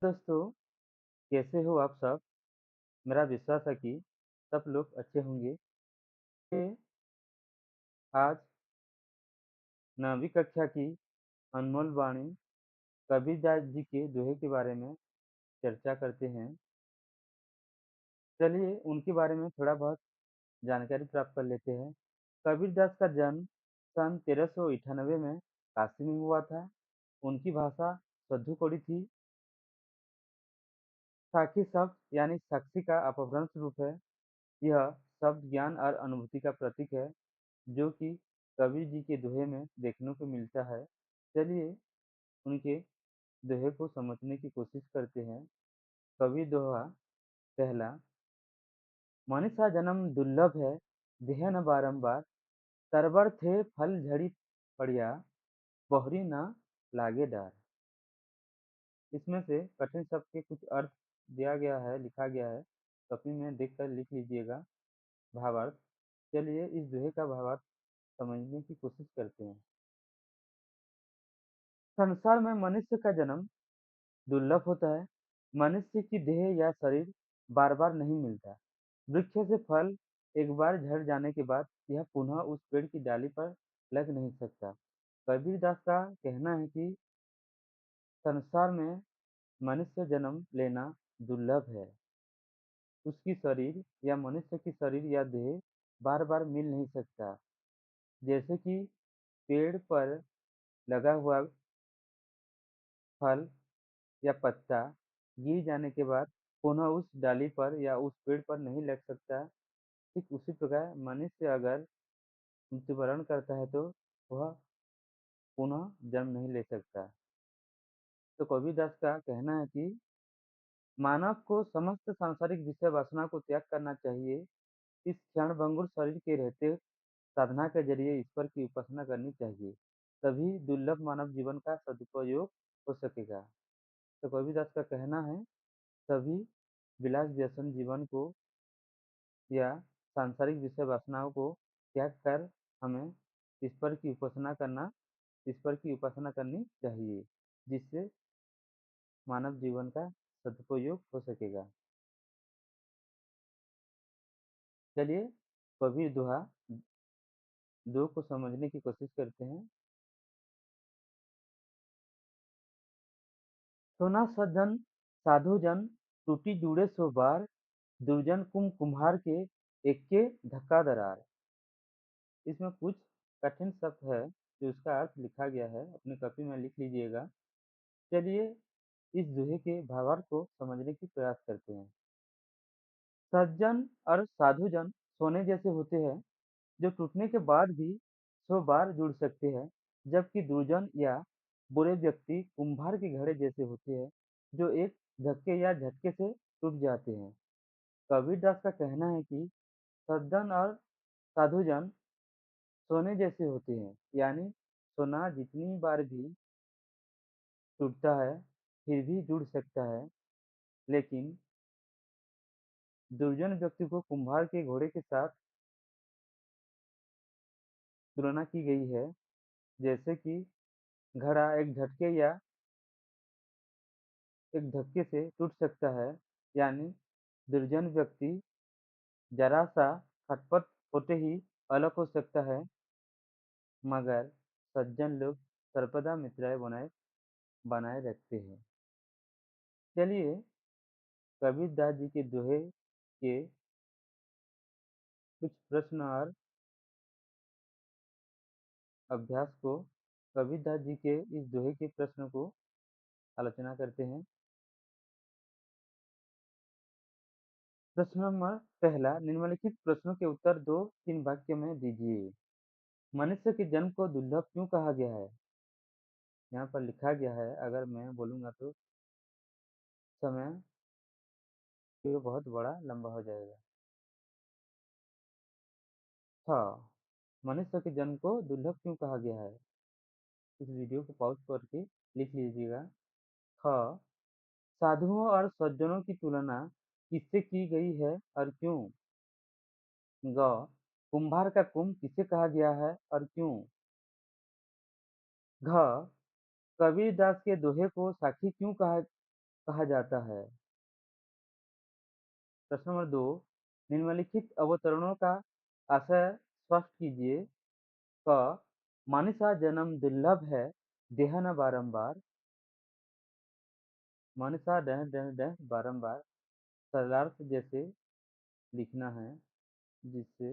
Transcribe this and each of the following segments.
दोस्तों, कैसे हो आप सब? मेरा विश्वास है कि सब लोग अच्छे होंगे। ये आज 9वीं कक्षा की अनमोल वाणी कबीरदास जी के दोहे के बारे में चर्चा करते हैं। चलिए उनके बारे में थोड़ा बहुत जानकारी प्राप्त कर लेते हैं। कबीरदास का जन्म सन 1398 में काशी में हुआ था। उनकी भाषा सद्दू कोड़ी थी। साखी शब्द यानी साक्षी का अपभ्रंश रूप है। यह शब्द ज्ञान और अनुभूति का प्रतीक है, जो कि कबीर जी के दोहे में देखने को मिलता है। चलिए उनके दोहे को समझने की कोशिश करते हैं। कबीर दोहा पहला। मनुष्य जन्म दुर्लभ है, देह न बारंबार, तरबर थे फल झड़ी पड़िया, बहुरी न लागे डार। इसमें से कठिन शब्द के कुछ अर्थ दिया गया है, लिखा गया है। कॉपी में देखकर लिख लीजिएगा भावार्थ। चलिए इस दोहे का भावार्थ समझने की कोशिश करते हैं। संसार में मनुष्य का जन्म दुर्लभ होता है। मनुष्य की देह या शरीर बार बार नहीं मिलता। वृक्ष से फल एक बार झड़ जाने के बाद यह पुनः उस पेड़ की डाली पर लग नहीं सकता। कबीरदास का कहना है कि संसार में मनुष्य जन्म लेना दुर्लभ है। उसकी शरीर या मनुष्य की शरीर या देह बार बार मिल नहीं सकता। जैसे कि पेड़ पर लगा हुआ फल या पत्ता गिर जाने के बाद पुनः उस डाली पर या उस पेड़ पर नहीं लग सकता। ठीक उसी प्रकार मनुष्य अगर मृत्युवरण करता है तो वह पुनः जन्म नहीं ले सकता। तो कबीरदास का कहना है कि मानव को समस्त सांसारिक विषय वासना को त्याग करना चाहिए। इस क्षणभंगुर शरीर के रहते साधना के जरिए ईश्वर की उपासना करनी चाहिए। तभी दुर्लभ मानव जीवन का सदुपयोग हो सकेगा। तो कबीरदास का कहना है सभी विलास व्यसन जीवन को या सांसारिक विषय वासनाओं को त्याग कर हमें ईश्वर की उपासना करना ईश्वर की उपासना करनी चाहिए, जिससे मानव जीवन का सदुपयोग हो सकेगा। चलिए कबीर दोहा दो को समझने की कोशिश करते हैं। सोना सज्जन साधु जन टूटी जुड़े सो बार, दुर्जन कुम्हार के एके धक्का दरार। इसमें कुछ कठिन शब्द है जो उसका अर्थ लिखा गया है, अपनी कॉपी में लिख लीजिएगा। चलिए इस दोहे के भावार्थ को समझने की प्रयास करते हैं। सज्जन और साधुजन सोने जैसे होते हैं, जो टूटने के बाद भी 100 बार जुड़ सकते हैं, जबकि दुर्जन या बुरे व्यक्ति कुम्हार के घड़े जैसे होते हैं, जो एक धक्के या झटके से टूट जाते हैं। कबीरदास का कहना है कि सज्जन और साधुजन सोने जैसे होते हैं, यानी सोना जितनी बार भी टूटता है फिर भी जुड़ सकता है, लेकिन दुर्जन व्यक्ति को कुम्हार के घोड़े के साथ तुलना की गई है। जैसे कि घड़ा एक धक्के से टूट सकता है, यानी दुर्जन व्यक्ति जरा सा खटपट होते ही अलग हो सकता है, मगर सज्जन लोग सर्वदा मित्राएं बनाए बनाए रखते हैं। चलिए कबीरदास जी के दोहे के कुछ प्रश्न और अभ्यास को कबीरदास जी के इस दोहे के प्रश्न को आलोचना करते हैं। प्रश्न नंबर पहला, निम्नलिखित प्रश्नों के उत्तर 2-3 वाक्य में दीजिए। मनुष्य के जन्म को दुर्लभ क्यों कहा गया है? यहाँ पर लिखा गया है, अगर मैं बोलूँगा तो समय ये बहुत बड़ा लंबा हो जाएगा। हाँ, मनुष्य के जन्म को दुर्लभ क्यों कहा गया है? इस वीडियो को पॉज करके लिख लीजिएगा। ख, साधुओं और सज्जनों की तुलना किससे की गई है और क्यों? ग, कुम्हार का कुम्भ किसे कहा गया है और क्यों? घ, कबीरदास के दोहे को साखी क्यों कहा कहा जाता है? प्रश्न नंबर 2, निम्नलिखित अवतरणों का आशय स्पष्ट कीजिए। क, मानिसा जन्म दुर्लभ है, देह न बारंबार। मानिसा डह डह डह बारंबार। सरलार्थ जैसे लिखना है, जिससे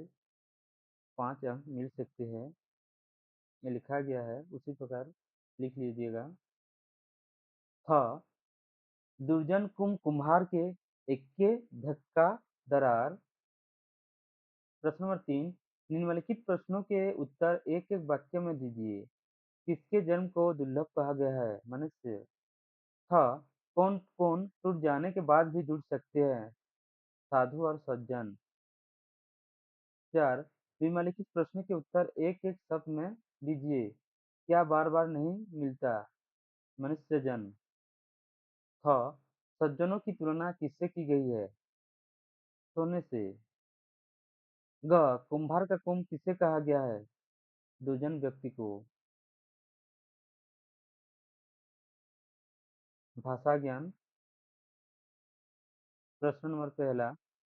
5 अंक मिल सकते हैं। ये लिखा गया है, उसी प्रकार लिख लीजिएगा। ख, दुर्जन कुम्हार के एक्के धक्का दरार। प्रश्न नंबर 3, निम्नलिखित प्रश्नों के उत्तर एक एक वाक्य में दीजिए। किसके जन्म को दुर्लभ कहा गया है? मनुष्य। ख, कौन कौन टूट जाने के बाद भी जुड़ सकते हैं? साधु और सज्जन। 4, निम्नलिखित प्रश्न के उत्तर एक एक शब्द में दीजिए। क्या बार बार नहीं मिलता? मनुष्य जन्म। ख, सज्जनों की तुलना किससे की गई है? सोने से। ग, कुम्हार का कुंभ किसे कहा गया है? दुर्जन व्यक्ति को। भाषा ज्ञान। प्रश्न नंबर पहला,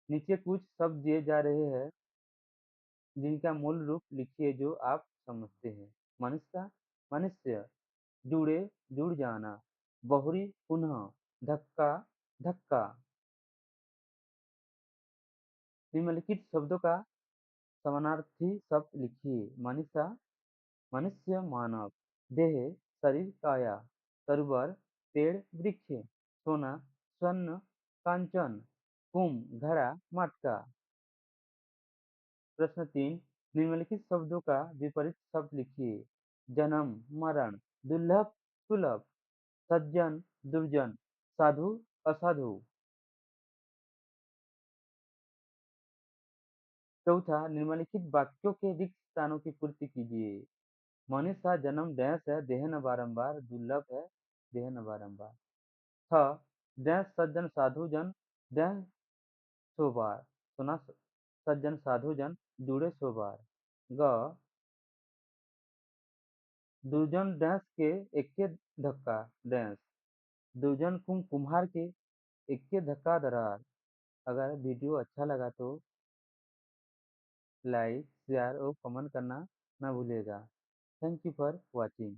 नीचे कुछ शब्द दिए जा रहे हैं, जिनका मूल रूप लिखिए जो आप समझते हैं। मनुष्य, मनुष्य। जुड़े, जुड़ जाना। बहुरी, पुनः। धक्का, धक्का। निम्नलिखित शब्दों का समानार्थी शब्द लिखिए। मनीषा, मनुष्य, मानव। देह, शरीर, काया। सरोवर, पेड़, वृक्ष। सोना, स्वर्ण, कांचन। कुंभ, घड़ा, मटका। प्रश्न 3, निम्नलिखित शब्दों का विपरीत शब्द लिखिए। जन्म, मरण। दुर्लभ, सुलभ। सज्जन, दुर्जन। साधु, असाधु। चौथा, निम्नलिखित वाक्यों के रिक्त स्थानों की पूर्ति कीजिए। मनुष्य का जन्म डैश है, देह न बारंबार। दुर्लभ है, देह न बारंबार। छ, डैश सज्जन साधु जन, डैश सो बार। सुना, सज्जन साधु जन जुड़े सो बार। ग, दुर्जन डैश के एक्के धक्का डैश। दुर्जन कुम्हार के एक्के धक्का दरार। अगर वीडियो अच्छा लगा तो लाइक, शेयर और कमेंट करना ना भूलिएगा। Thank you for watching.